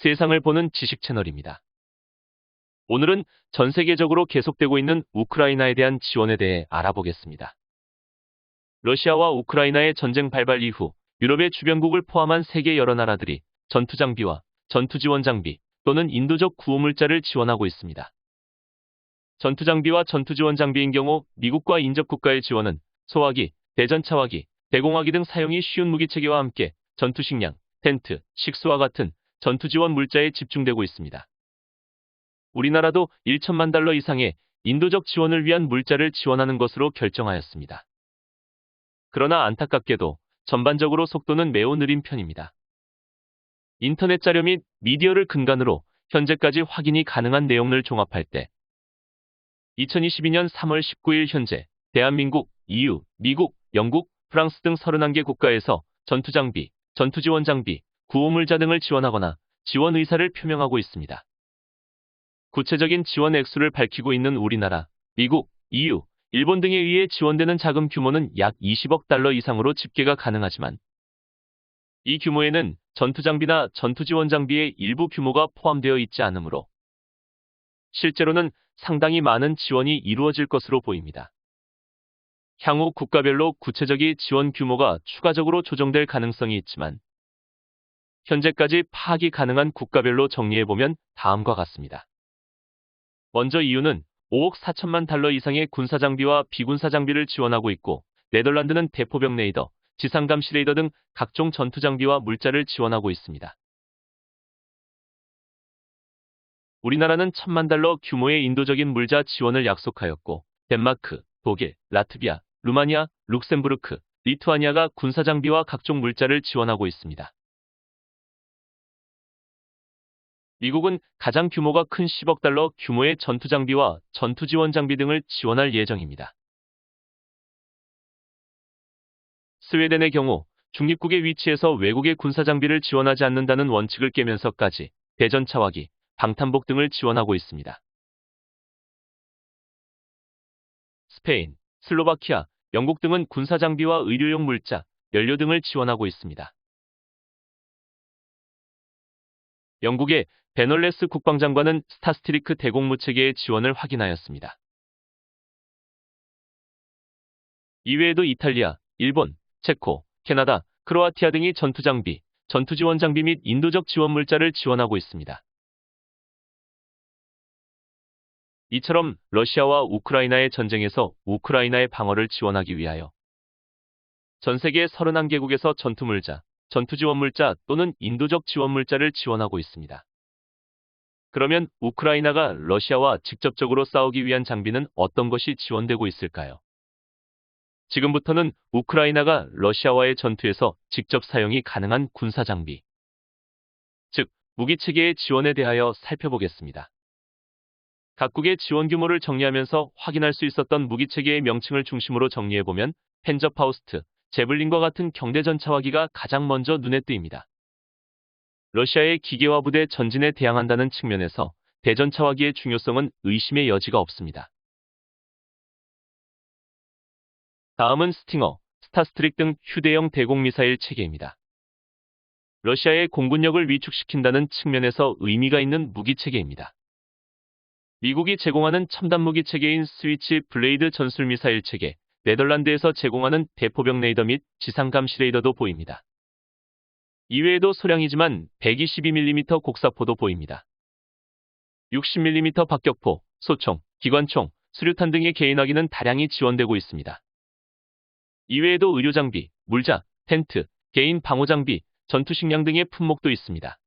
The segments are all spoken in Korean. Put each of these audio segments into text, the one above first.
세상을 보는 지식 채널입니다. 오늘은 전 세계적으로 계속되고 있는 우크라이나에 대한 지원에 대해 알아보겠습니다. 러시아와 우크라이나의 전쟁 발발 이후 유럽의 주변국을 포함한 세계 여러 나라들이 전투 장비와 전투 지원 장비 또는 인도적 구호물자를 지원하고 있습니다. 전투 장비와 전투 지원 장비인 경우 미국과 인접 국가의 지원은 소화기, 대전차화기, 대공화기 등 사용이 쉬운 무기체계와 함께 전투 식량, 텐트, 식수와 같은 전투 지원 물자에 집중되고 있습니다. 우리나라도 1천만 달러 이상의 인도적 지원을 위한 물자를 지원하는 것으로 결정하였습니다. 그러나 안타깝게도 전반적으로 속도는 매우 느린 편입니다. 인터넷 자료 및 미디어를 근간으로 현재까지 확인이 가능한 내용을 종합할 때 2022년 3월 19일 현재 대한민국, EU, 미국, 영국, 프랑스 등 31개 국가에서 전투 장비, 전투 지원 장비, 구호물자 등을 지원하거나 지원 의사를 표명하고 있습니다. 구체적인 지원 액수를 밝히고 있는 우리나라, 미국, EU, 일본 등에 의해 지원되는 자금 규모는 약 20억 달러 이상으로 집계가 가능하지만 이 규모에는 전투 장비나 전투 지원 장비의 일부 규모가 포함되어 있지 않으므로 실제로는 상당히 많은 지원이 이루어질 것으로 보입니다. 향후 국가별로 구체적인 지원 규모가 추가적으로 조정될 가능성이 있지만 현재까지 파악이 가능한 국가별로 정리해보면 다음과 같습니다. 먼저 EU는 5억 4천만 달러 이상의 군사장비와 비군사장비를 지원하고 있고 네덜란드는 대포병 레이더, 지상감시 레이더 등 각종 전투장비와 물자를 지원하고 있습니다. 우리나라는 1천만 달러 규모의 인도적인 물자 지원을 약속하였고 덴마크, 독일, 라트비아, 루마니아, 룩셈부르크, 리투아니아가 군사장비와 각종 물자를 지원하고 있습니다. 미국은 가장 규모가 큰 10억 달러 규모의 전투 장비와 전투 지원 장비 등을 지원할 예정입니다. 스웨덴의 경우 중립국의 위치에서 외국의 군사 장비를 지원하지 않는다는 원칙을 깨면서까지 대전차화기, 방탄복 등을 지원하고 있습니다. 스페인, 슬로바키아, 영국 등은 군사 장비와 의료용 물자, 연료 등을 지원하고 있습니다. 영국의 베널레스 국방장관은 스타스트리크 대공무 체계의 지원을 확인하였습니다. 이외에도 이탈리아, 일본, 체코, 캐나다, 크로아티아 등이 전투 장비, 전투 지원 장비 및 인도적 지원 물자를 지원하고 있습니다. 이처럼 러시아와 우크라이나의 전쟁에서 우크라이나의 방어를 지원하기 위하여 전 세계 31개국에서 전투 물자, 전투 지원 물자 또는 인도적 지원 물자를 지원하고 있습니다. 그러면 우크라이나가 러시아와 직접적으로 싸우기 위한 장비는 어떤 것이 지원되고 있을까요? 지금부터는 우크라이나가 러시아와의 전투에서 직접 사용이 가능한 군사 장비, 즉 무기체계의 지원에 대하여 살펴보겠습니다. 각국의 지원 규모를 정리하면서 확인할 수 있었던 무기체계의 명칭을 중심으로 정리해보면 펜저파우스트, 제블린과 같은 경대전차화기가 가장 먼저 눈에 띄입니다. 러시아의 기계화 부대 전진에 대항한다는 측면에서 대전차화기의 중요성은 의심의 여지가 없습니다. 다음은 스팅어, 스타스트릭 등 휴대용 대공미사일 체계입니다. 러시아의 공군력을 위축시킨다는 측면에서 의미가 있는 무기체계입니다. 미국이 제공하는 첨단 무기체계인 스위치 블레이드 전술미사일 체계, 네덜란드에서 제공하는 대포병 레이더 및 지상감시 레이더도 보입니다. 이외에도 소량이지만 122mm 곡사포도 보입니다. 60mm 박격포, 소총, 기관총, 수류탄 등의 개인화기는 다량이 지원되고 있습니다. 이외에도 의료장비, 물자, 텐트, 개인 방호장비, 전투식량 등의 품목도 있습니다.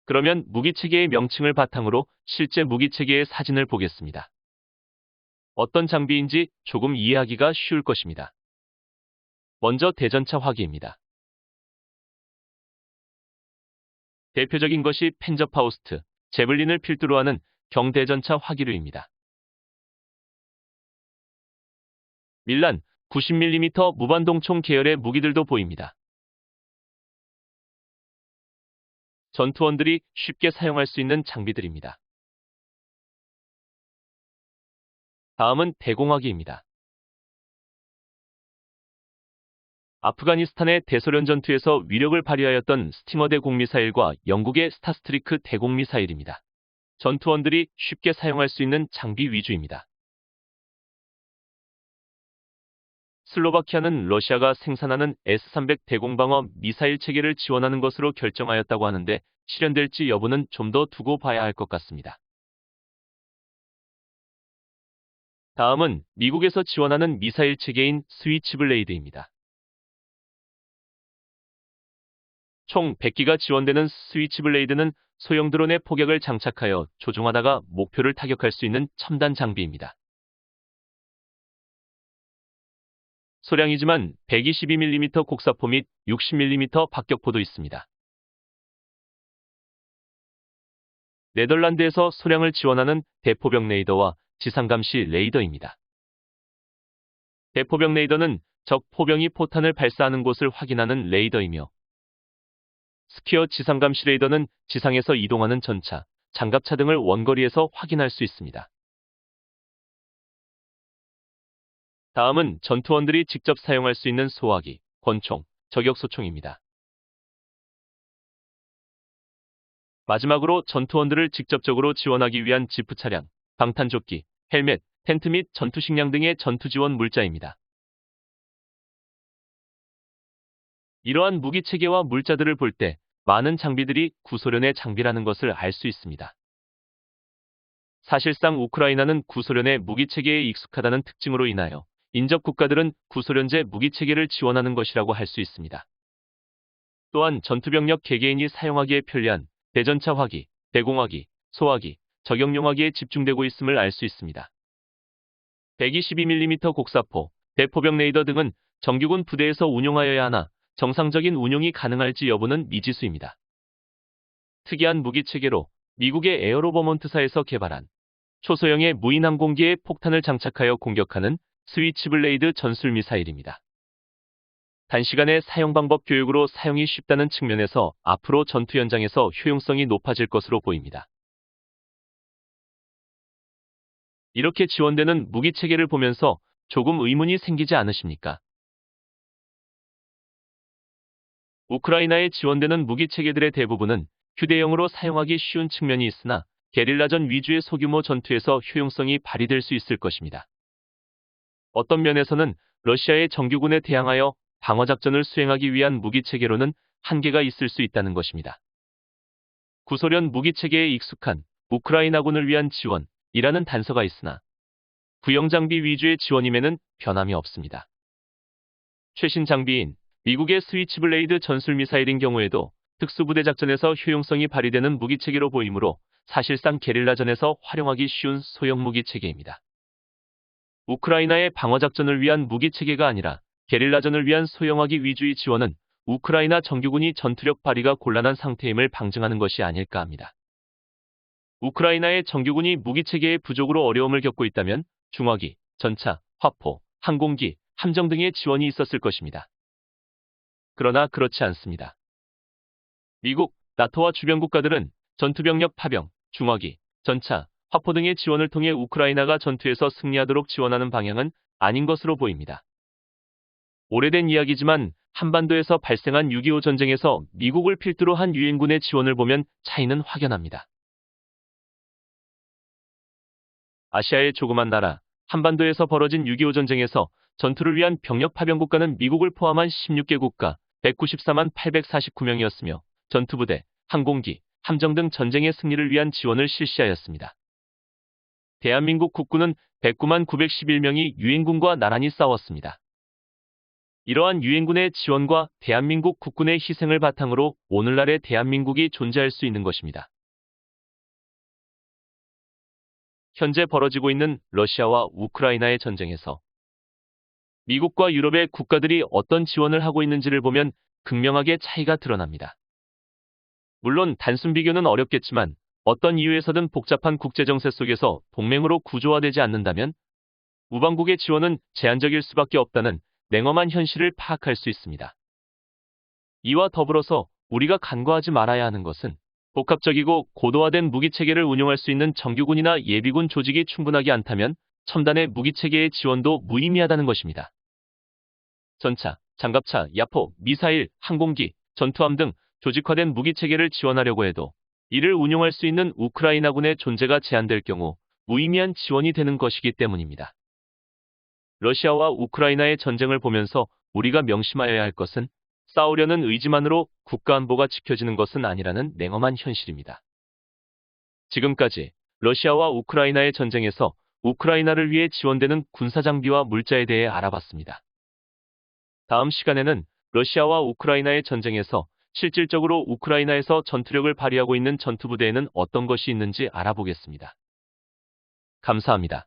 그러면 무기체계의 명칭을 바탕으로 실제 무기체계의 사진을 보겠습니다. 어떤 장비인지 조금 이해하기가 쉬울 것입니다. 먼저 대전차 화기입니다. 대표적인 것이 펜저파우스트, 제블린을 필두로 하는 경대전차 화기류입니다. 밀란, 90mm 무반동총 계열의 무기들도 보입니다. 전투원들이 쉽게 사용할 수 있는 장비들입니다. 다음은 대공화기입니다. 아프가니스탄의 대소련 전투에서 위력을 발휘하였던 스팅어 대공미사일과 영국의 스타스트리크 대공미사일입니다. 전투원들이 쉽게 사용할 수 있는 장비 위주입니다. 슬로바키아는 러시아가 생산하는 S-300 대공방어 미사일 체계를 지원하는 것으로 결정하였다고 하는데 실현될지 여부는 좀 더 두고 봐야 할 것 같습니다. 다음은 미국에서 지원하는 미사일 체계인 스위치블레이드입니다. 총 100기가 지원되는 스위치블레이드는 소형 드론에 폭격을 장착하여 조종하다가 목표를 타격할 수 있는 첨단 장비입니다. 소량이지만 122mm 곡사포 및 60mm 박격포도 있습니다. 네덜란드에서 소량을 지원하는 대포병 레이더와 지상감시 레이더입니다. 대포병 레이더는 적 포병이 포탄을 발사하는 곳을 확인하는 레이더이며 스퀴어 지상감시 레이더는 지상에서 이동하는 전차, 장갑차 등을 원거리에서 확인할 수 있습니다. 다음은 전투원들이 직접 사용할 수 있는 소화기, 권총, 저격소총입니다. 마지막으로 전투원들을 직접적으로 지원하기 위한 지프 차량, 방탄조끼, 헬멧, 텐트 및 전투식량 등의 전투지원 물자입니다. 이러한 무기체계와 물자들을 볼 때 많은 장비들이 구소련의 장비라는 것을 알 수 있습니다. 사실상 우크라이나는 구소련의 무기체계에 익숙하다는 특징으로 인하여 인접 국가들은 구소련제 무기체계를 지원하는 것이라고 할 수 있습니다. 또한 전투병력 개개인이 사용하기에 편리한 대전차 화기, 대공화기, 소화기, 저격용화기에 집중되고 있음을 알 수 있습니다. 122mm 곡사포, 대포병 레이더 등은 정규군 부대에서 운용하여야 하나 정상적인 운용이 가능할지 여부는 미지수입니다. 특이한 무기체계로 미국의 에어로버몬트사에서 개발한 초소형의 무인 항공기에 폭탄을 장착하여 공격하는 스위치블레이드 전술 미사일입니다. 단시간에 사용 방법 교육으로 사용이 쉽다는 측면에서 앞으로 전투 현장에서 효용성이 높아질 것으로 보입니다. 이렇게 지원되는 무기체계를 보면서 조금 의문이 생기지 않으십니까? 우크라이나에 지원되는 무기체계들의 대부분은 휴대용으로 사용하기 쉬운 측면이 있으나 게릴라전 위주의 소규모 전투에서 효용성이 발휘될 수 있을 것입니다. 어떤 면에서는 러시아의 정규군에 대항하여 방어작전을 수행하기 위한 무기체계로는 한계가 있을 수 있다는 것입니다. 구소련 무기체계에 익숙한 우크라이나군을 위한 지원이라는 단서가 있으나 구형장비 위주의 지원임에는 변함이 없습니다. 최신 장비인 미국의 스위치블레이드 전술미사일인 경우에도 특수부대 작전에서 효용성이 발휘되는 무기체계로 보이므로 사실상 게릴라전에서 활용하기 쉬운 소형 무기체계입니다. 우크라이나의 방어작전을 위한 무기체계가 아니라 게릴라전을 위한 소형화기 위주의 지원은 우크라이나 정규군이 전투력 발휘가 곤란한 상태임을 방증하는 것이 아닐까 합니다. 우크라이나의 정규군이 무기체계의 부족으로 어려움을 겪고 있다면 중화기, 전차, 화포, 항공기, 함정 등의 지원이 있었을 것입니다. 그러나 그렇지 않습니다. 미국, 나토와 주변 국가들은 전투병력 파병, 중화기, 전차, 화포 등의 지원을 통해 우크라이나가 전투에서 승리하도록 지원하는 방향은 아닌 것으로 보입니다. 오래된 이야기지만 한반도에서 발생한 6.25 전쟁에서 미국을 필두로 한 유엔군의 지원을 보면 차이는 확연합니다. 아시아의 조그만 나라, 한반도에서 벌어진 6.25 전쟁에서 전투를 위한 병력 파병 국가는 미국을 포함한 16개 국가 194만 849명이었으며 전투부대, 항공기, 함정 등 전쟁의 승리를 위한 지원을 실시하였습니다. 대한민국 국군은 109만 911명이 유엔군과 나란히 싸웠습니다. 이러한 유엔군의 지원과 대한민국 국군의 희생을 바탕으로 오늘날의 대한민국이 존재할 수 있는 것입니다. 현재 벌어지고 있는 러시아와 우크라이나의 전쟁에서 미국과 유럽의 국가들이 어떤 지원을 하고 있는지를 보면 극명하게 차이가 드러납니다. 물론 단순 비교는 어렵겠지만 어떤 이유에서든 복잡한 국제정세 속에서 동맹으로 구조화되지 않는다면 우방국의 지원은 제한적일 수밖에 없다는 냉엄한 현실을 파악할 수 있습니다. 이와 더불어서 우리가 간과하지 말아야 하는 것은 복합적이고 고도화된 무기체계를 운용할 수 있는 정규군이나 예비군 조직이 충분하지 않다면 첨단의 무기체계의 지원도 무의미하다는 것입니다. 전차, 장갑차, 야포, 미사일, 항공기, 전투함 등 조직화된 무기 체계를 지원하려고 해도 이를 운용할 수 있는 우크라이나군의 존재가 제한될 경우 무의미한 지원이 되는 것이기 때문입니다. 러시아와 우크라이나의 전쟁을 보면서 우리가 명심하여야 할 것은 싸우려는 의지만으로 국가 안보가 지켜지는 것은 아니라는 냉엄한 현실입니다. 지금까지 러시아와 우크라이나의 전쟁에서 우크라이나를 위해 지원되는 군사장비와 물자에 대해 알아봤습니다. 다음 시간에는 러시아와 우크라이나의 전쟁에서 실질적으로 우크라이나에서 전투력을 발휘하고 있는 전투부대에는 어떤 것이 있는지 알아보겠습니다. 감사합니다.